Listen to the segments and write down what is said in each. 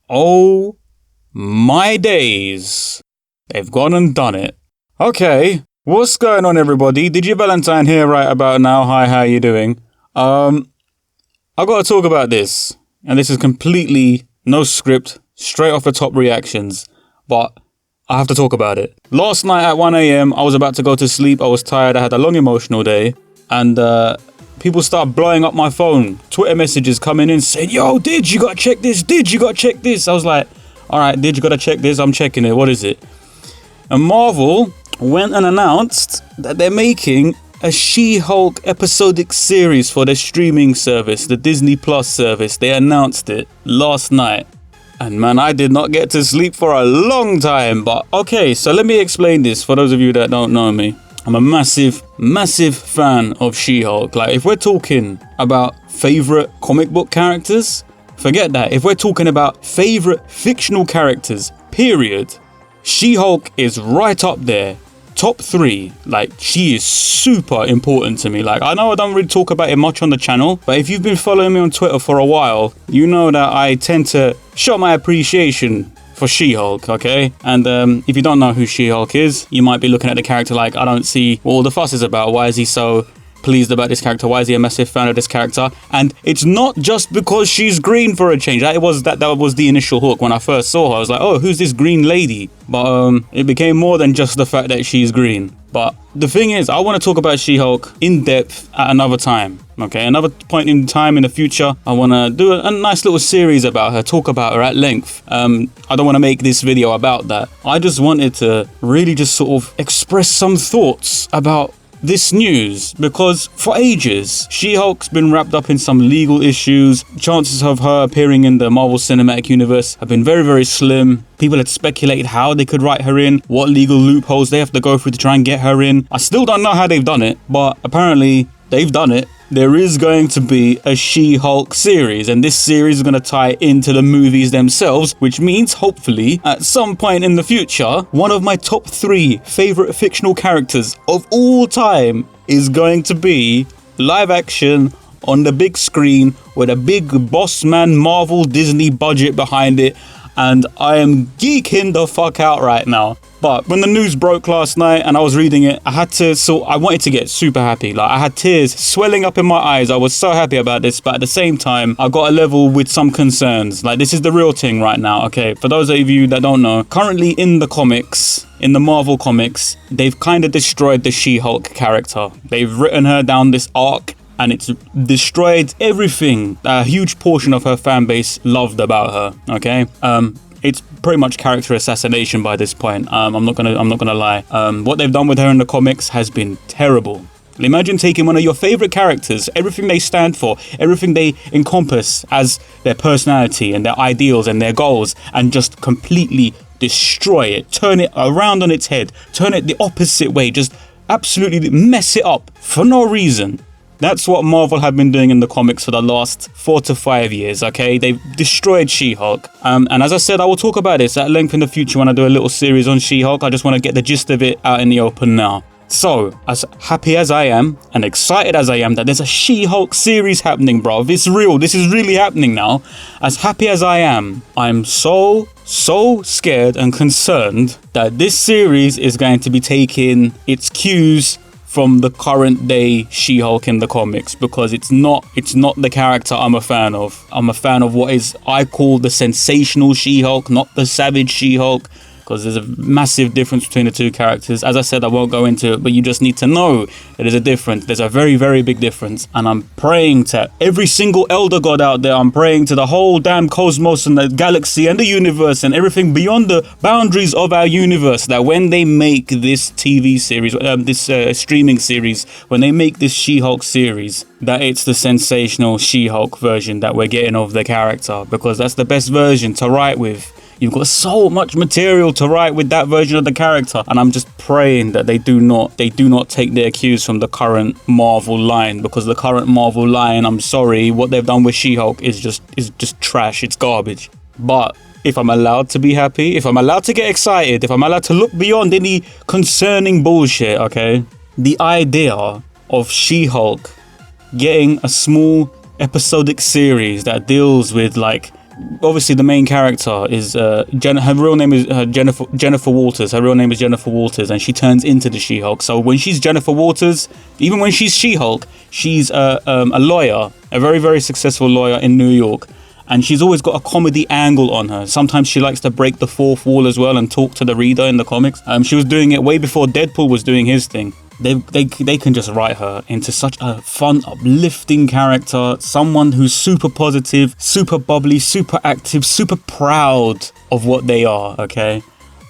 Oh my days. They've gone and done it. Okay, what's going on, everybody? DiGi Valentine here right about now. Hi, how you doing? I gotta talk about this. And this is completely no script, straight off the top reactions. But I have to talk about it. Last night at 1 a.m, I was about to go to sleep. I was tired. I had a long emotional day. And people start blowing up my phone. Twitter messages coming in saying, yo, Did, you gotta check this. Did, you gotta check this. I was like, all right, Did, you gotta check this. I'm checking it. What is it? And Marvel went and announced that they're making a She-Hulk episodic series for their streaming service, the Disney Plus service. They announced it last night. And man, I did not get to sleep for a long time. But okay, so let me explain this for those of you that don't know me. I'm a massive fan of She-Hulk. Like, if we're talking about favorite comic book characters, forget that. If we're talking about favorite fictional characters, period, She-Hulk is right up there. Top 3. Like, she is super important to me. Like, I know I don't really talk about it much on the channel, but if you've been following me on Twitter for a while, you know that I tend to show my appreciation for She-Hulk, okay? And if you don't know who She-Hulk is, you might be looking at the character like, I don't see what all the fuss is about. Why is he so pleased about this character? Why is he a massive fan of this character? And it's not just because she's green for a change. That was the initial hook. When I first saw her, I was like, oh, who's this green lady? But it became more than just the fact that she's green. But the thing is, I want to talk about She-Hulk in depth at another time. Okay, another point in time in the future, I want to do a nice little series about her, talk about her at length. I don't want to make this video about that. I just wanted to really just sort of express some thoughts about this news, because for ages She-Hulk's been wrapped up in some legal issues. Chances of her appearing in the Marvel Cinematic Universe have been very, very slim. People had speculated how they could write her in, what legal loopholes they have to go through to try and get her in. I still don't know how they've done it, but apparently they've done it. There is going to be a She-Hulk series, and this series is going to tie into the movies themselves, which means hopefully at some point in the future, one of my top 3 favorite fictional characters of all time is going to be live action on the big screen with a big boss man Marvel Disney budget behind it. And I am geeking the fuck out right now. But when the news broke last night and I was reading it, I wanted to get super happy. Like, I had tears swelling up in my eyes. I was so happy about this, but at the same time, I got a level with some concerns. Like, this is the real thing right now, okay? For those of you that don't know, currently in the comics, in the Marvel comics, they've kind of destroyed the She-Hulk character. They've written her down this arc, and it's destroyed everything a huge portion of her fan base loved about her. Okay, it's pretty much character assassination by this point. I'm not gonna lie. What they've done with her in the comics has been terrible. Imagine taking one of your favorite characters, everything they stand for, everything they encompass as their personality and their ideals and their goals, and just completely destroy it, turn it around on its head, turn it the opposite way, just absolutely mess it up for no reason. That's what Marvel have been doing in the comics for the last 4 to 5 years, okay? They've destroyed She-Hulk. And as I said, I will talk about this at length in the future when I do a little series on She-Hulk. I just want to get the gist of it out in the open now. So, as happy as I am and excited as I am that there's a She-Hulk series happening, bro. It's real. This is really happening now. As happy as I am, I'm so scared and concerned that this series is going to be taking its cues from the current day She-Hulk in the comics, because it's not the character I'm a fan of. I'm a fan of what I call the sensational She-Hulk, not the savage She-Hulk, because there's a massive difference between the two characters. As I said, I won't go into it, but you just need to know that there's a difference. There's a very, very big difference. And I'm praying to every single elder god out there. I'm praying to the whole damn cosmos and the galaxy and the universe and everything beyond the boundaries of our universe, that when they make this TV series, this streaming series, when they make this She-Hulk series, that it's the sensational She-Hulk version that we're getting of the character, because that's the best version to write with. You've got so much material to write with that version of the character, and I'm just praying that they do not take their cues from the current Marvel line, because the current Marvel line, I'm sorry, what they've done with She-Hulk is just trash. It's garbage. But if I'm allowed to be happy, if I'm allowed to get excited, if I'm allowed to look beyond any concerning bullshit, okay, the idea of She-Hulk getting a small episodic series that deals with like obviously the main character is her real name is Jennifer Walters. Her real name is Jennifer Walters, and she turns into the She-Hulk. So when she's Jennifer Walters, even when she's She-Hulk, she's a lawyer, a very, very successful lawyer in New York. And she's always got a comedy angle on her. Sometimes she likes to break the fourth wall as well and talk to the reader in the comics. She was doing it way before Deadpool was doing his thing. They can just write her into such a fun, uplifting character. Someone who's super positive, super bubbly, super active, super proud of what they are, okay?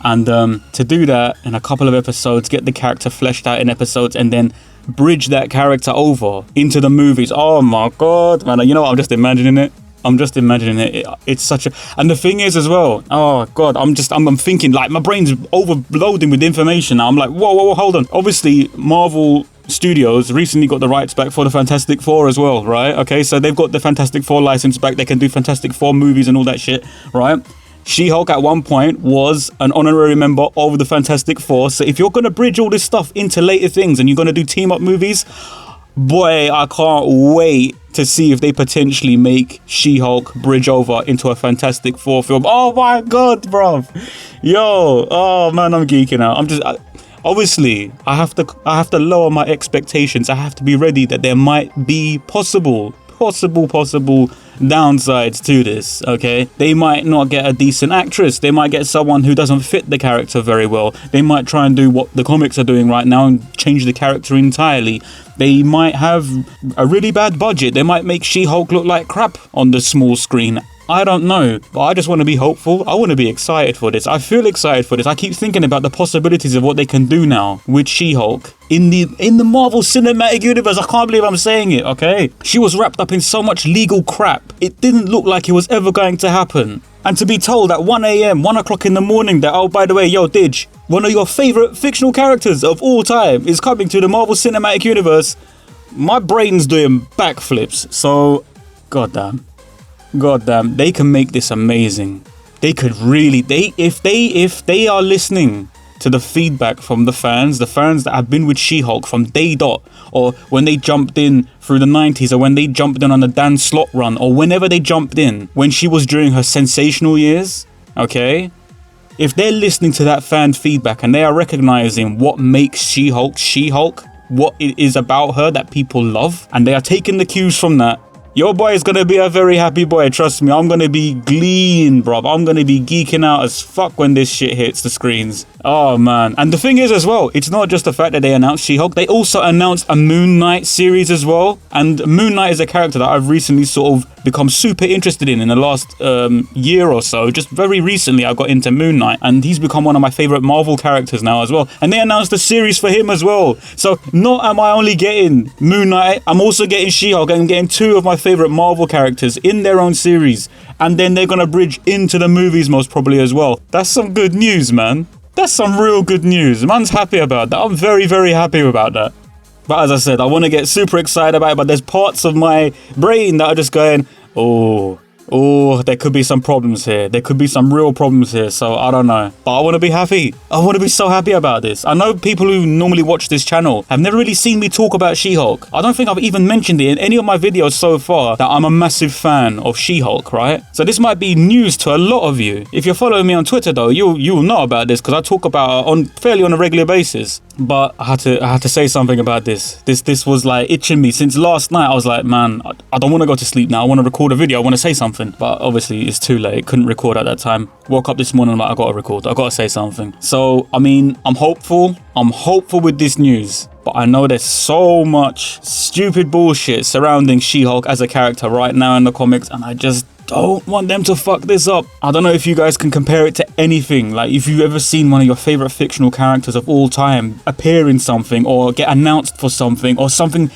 And to do that in a couple of episodes, get the character fleshed out in episodes, and then bridge that character over into the movies. Oh my God, man. You know what? I'm just imagining it. It's such a, and the thing is as well, oh God, I'm thinking, like, my brain's overloading with information now. I'm like, whoa, hold on. Obviously, Marvel Studios recently got the rights back for the Fantastic Four as well, right? Okay, so they've got the Fantastic Four license back. They can do Fantastic Four movies and all that shit, right? She-Hulk at one point was an honorary member of the Fantastic Four. So if you're going to bridge all this stuff into later things and you're going to do team-up movies, boy, I can't wait to see if they potentially make She-Hulk bridge over into a Fantastic Four film. Oh my God, bruv. Yo, oh man, I'm geeking out. Obviously, I have to lower my expectations. I have to be ready that there might be possible downsides to this, okay? They might not get a decent actress. They might get someone who doesn't fit the character very well. They might try and do what the comics are doing right now and change the character entirely. They might have a really bad budget. They might make She-Hulk look like crap on the small screen. I don't know, but I just want to be hopeful. I want to be excited for this. I feel excited for this. I keep thinking about the possibilities of what they can do now with She-Hulk in the Marvel Cinematic Universe. I can't believe I'm saying it, okay? She was wrapped up in so much legal crap. It didn't look like it was ever going to happen. And to be told at 1 a.m., 1 o'clock in the morning that, oh, by the way, yo, Dig, one of your favorite fictional characters of all time is coming to the Marvel Cinematic Universe, my brain's doing backflips. So, goddamn, they can make this amazing. They could really, if they are listening to the feedback from the fans that have been with She-Hulk from day dot, or when they jumped in through the 90s, or when they jumped in on the Dan Slott run, or whenever they jumped in, when she was during her sensational years, okay? If they're listening to that fan feedback and they are recognizing what makes She-Hulk, what it is about her that people love, and they are taking the cues from that, your boy is going to be a very happy boy. Trust me, I'm going to be gleeing, bruv. I'm going to be geeking out as fuck when this shit hits the screens. Oh, man. And the thing is as well, it's not just the fact that they announced She-Hulk. They also announced a Moon Knight series as well. And Moon Knight is a character that I've recently sort of become super interested in the last year or so. Just very recently, I got into Moon Knight. And he's become one of my favorite Marvel characters now as well. And they announced a series for him as well. So not am I only getting Moon Knight, I'm also getting She-Hulk. I'm getting two of my favorite Marvel characters in their own series, and then they're gonna bridge into the movies most probably as well. That's some good news, man. That's some real good news. Man's happy about that. I'm very, very happy about that. But as I said, I want to get super excited about it, but there's parts of my brain that are just going, oh, there could be some problems here. There could be some real problems here. So I don't know. But I want to be happy. I want to be so happy about this. I know people who normally watch this channel have never really seen me talk about She-Hulk. I don't think I've even mentioned it in any of my videos so far that I'm a massive fan of She-Hulk, right? So this might be news to a lot of you. If you're following me on Twitter though, you'll know about this because I talk about it fairly on a regular basis. But I had to say something about this. This was like itching me since last night. I was like, man, I don't want to go to sleep now. I want to record a video. I want to say something. But obviously it's too late. Couldn't record at that time. Woke up this morning, I'm like, I gotta record. I gotta say something. So, I mean, I'm hopeful. I'm hopeful with this news. But I know there's so much stupid bullshit surrounding She-Hulk as a character right now in the comics. And I just don't want them to fuck this up. I don't know if you guys can compare it to anything. Like, if you've ever seen one of your favorite fictional characters of all time appear in something or get announced for something or something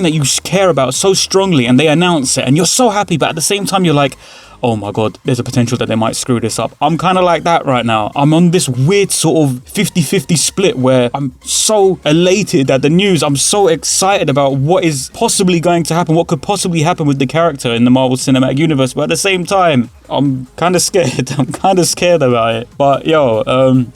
that you care about so strongly and they announce it and you're so happy, but at the same time you're like, oh my god, there's a potential that they might screw this up. I'm kind of like that right now. I'm on this weird sort of 50-50 split where I'm so elated at the news. I'm so excited about what is possibly going to happen, what could possibly happen with the character in the Marvel Cinematic Universe. But at the same time, I'm kind of scared. I'm kind of scared about it. But yo,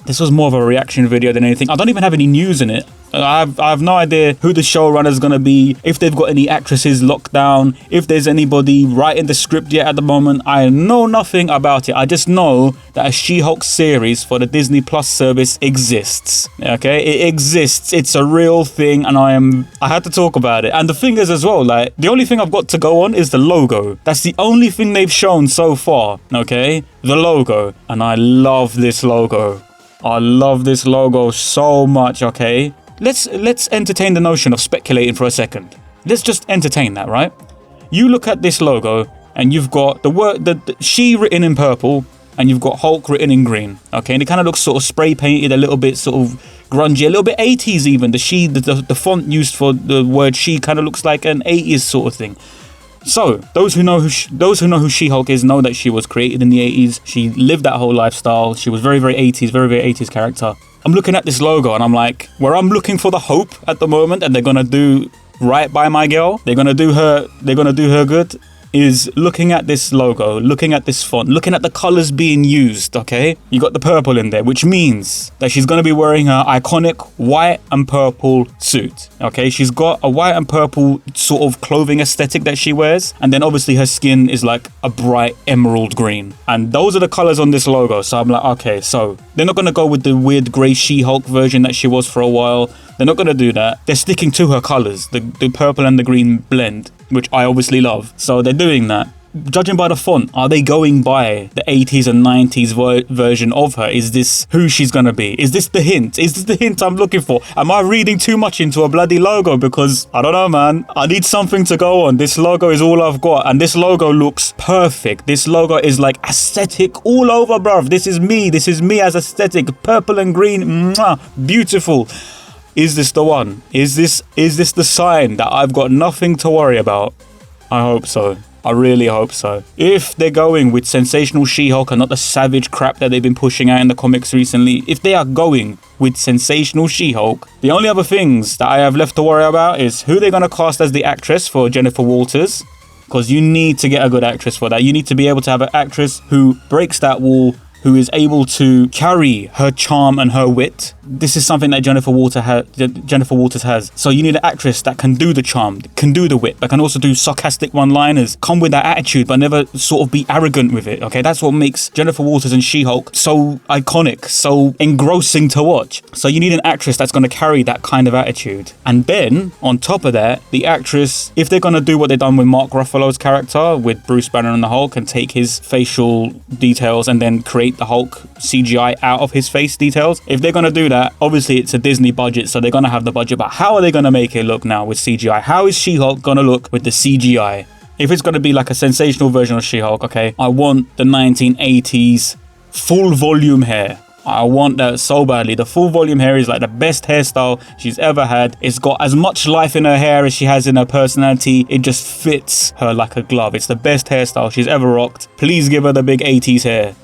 this was more of a reaction video than anything. I don't even have any news in it. I have no idea who the showrunner's going to be, if they've got any actresses locked down, if there's anybody writing the script yet at the moment. I know nothing about it. I just know that a She-Hulk series for the Disney Plus service exists. Okay, it exists. It's a real thing, and I had to talk about it. And the thing is as well, like, the only thing I've got to go on is the logo. That's the only thing they've shown so far. Okay, the logo, and I love this logo. I love this logo so much. Okay, let's entertain the notion of speculating for a second. Let's just entertain that, right? You look at this logo and you've got the word the she written in purple, and you've got Hulk written in green. Okay, and it kind of looks sort of spray painted, a little bit sort of grungy, a little bit 80s even. The font used for the word she kind of looks like an 80s sort of thing. So those who know who She-Hulk is know that she was created in the 80s. She lived that whole lifestyle. She was very 80s, very 80s character. I'm looking at this logo and I'm like, where I'm looking for the hope at the moment, and they're gonna do right by my girl. They're gonna do her good. Is looking at this logo, looking at this font, looking at the colors being used. Okay, you got the purple in there, which means that she's going to be wearing her iconic white and purple suit. Okay, she's got a white and purple sort of clothing aesthetic that she wears, and then obviously her skin is like a bright emerald green, and those are the colors on this logo. So I'm like, okay, so they're not going to go with the weird grey She-Hulk version that she was for a while. They're not going to do that. They're sticking to her colors, the purple and the green blend, which I obviously love. So they're doing that. Judging by the font, are they going by the 80s and 90s version of her? Is this who she's going to be? Is this the hint? Is this the hint I'm looking for? Am I reading too much into a bloody logo? Because, I don't know, man. I need something to go on. This logo is all I've got. And this logo looks perfect. This logo is like aesthetic all over, bruv. This is me. This is me as aesthetic. Purple and green. Mwah, beautiful. Is this the one? Is this the sign that I've got nothing to worry about? I hope so. I really hope so. If they're going with sensational She-Hulk and not the savage crap that they've been pushing out in the comics recently, if they are going with sensational She-Hulk, the only other things that I have left to worry about is who they're going to cast as the actress for Jennifer Walters. Because you need to get a good actress for that. You need to be able to have an actress who breaks that wall, who is able to carry her charm and her wit. This is something that Jennifer Walters has. So you need an actress that can do the charm, can do the wit, but can also do sarcastic one-liners, come with that attitude, but never sort of be arrogant with it. Okay, that's what makes Jennifer Walters and She-Hulk so iconic, so engrossing to watch. So you need an actress that's going to carry that kind of attitude. And then, on top of that, the actress, if they're going to do what they've done with Mark Ruffalo's character, with Bruce Banner and the Hulk, and take his facial details and then create the Hulk CGI out of his face details, if they're going to do that, obviously it's a Disney budget, so they're going to have the budget, but how are they going to make it look now with CGI? How is She-Hulk going to look with the CGI? If it's going to be like a sensational version of She-Hulk, okay, I want the 1980s full volume hair. I want that so badly. The full volume hair is like the best hairstyle she's ever had. It's got as much life in her hair as she has in her personality. It just fits her like a glove. It's the best hairstyle she's ever rocked. Please give her the big 80s hair.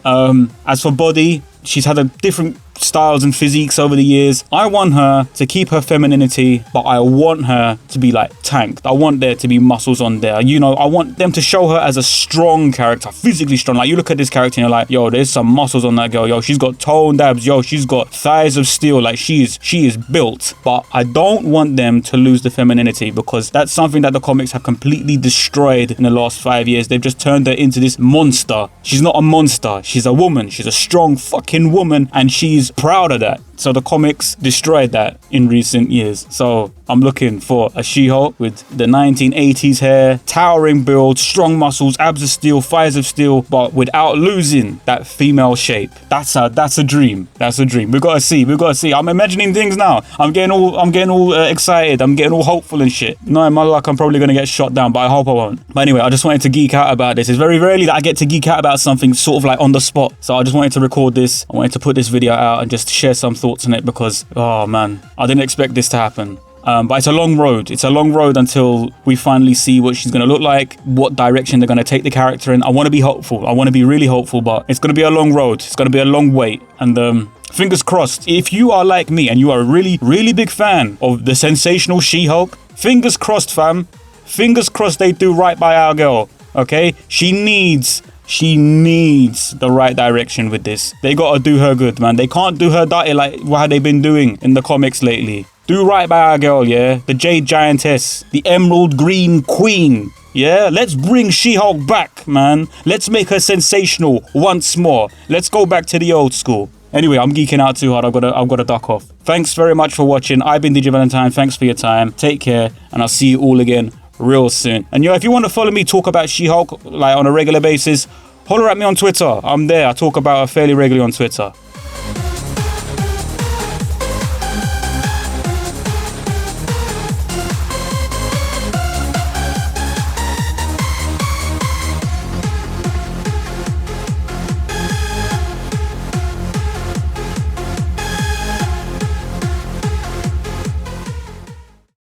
As for body, she's had a different styles and physiques over the years. I want her to keep her femininity, but I want her to be like tanked. I want there to be muscles on there. You know, I want them to show her as a strong character, physically strong. Like, you look at this character and you're like, yo, there's some muscles on that girl. Yo, she's got toned abs. Yo, she's got thighs of steel. Like, she is built. But I don't want them to lose the femininity, because that's something that the comics have completely destroyed in the last 5 years. They've just turned her into this monster. She's not a monster. She's a woman. She's a strong fucking woman, and she's proud of that. So the comics destroyed that in recent years. So I'm looking for a She-Hulk with the 1980s hair, towering build, strong muscles, abs of steel, thighs of steel, but without losing that female shape. That's a dream. That's a dream. We gotta see. I'm imagining things now. I'm getting all excited. I'm getting all hopeful and shit. No, in my luck, I'm probably gonna get shot down, but I hope I won't. But anyway, I just wanted to geek out about this. It's very rarely that I get to geek out about something sort of like on the spot. So I just wanted to record this. I wanted to put this video out and just share some thoughts on it, because, oh man, I didn't expect this to happen. But it's a long road. It's a long road until we finally see what she's going to look like, what direction they're going to take the character in. I want to be hopeful. I want to be really hopeful, but it's going to be a long road. It's going to be a long wait. And fingers crossed, if you are like me and you are a really, really big fan of the sensational She-Hulk, fingers crossed, fam. Fingers crossed they do right by our girl, okay? She needs the right direction with this. They gotta do her good, man. They can't do her dirty like what they've been doing in the comics lately. Do right by our girl, yeah? The Jade Giantess, the Emerald Green Queen. Yeah, let's bring She-Hulk back, man. Let's make her sensational once more. Let's go back to the old school. Anyway, I'm geeking out too hard. I've got to duck off. Thanks very much for watching. I've been DiGi Valentine. Thanks for your time. Take care, and I'll see you all again real soon. And yo, if you want to follow me talk about She-Hulk like on a regular basis, holler at me on Twitter. I'm there. I talk about her fairly regularly on Twitter.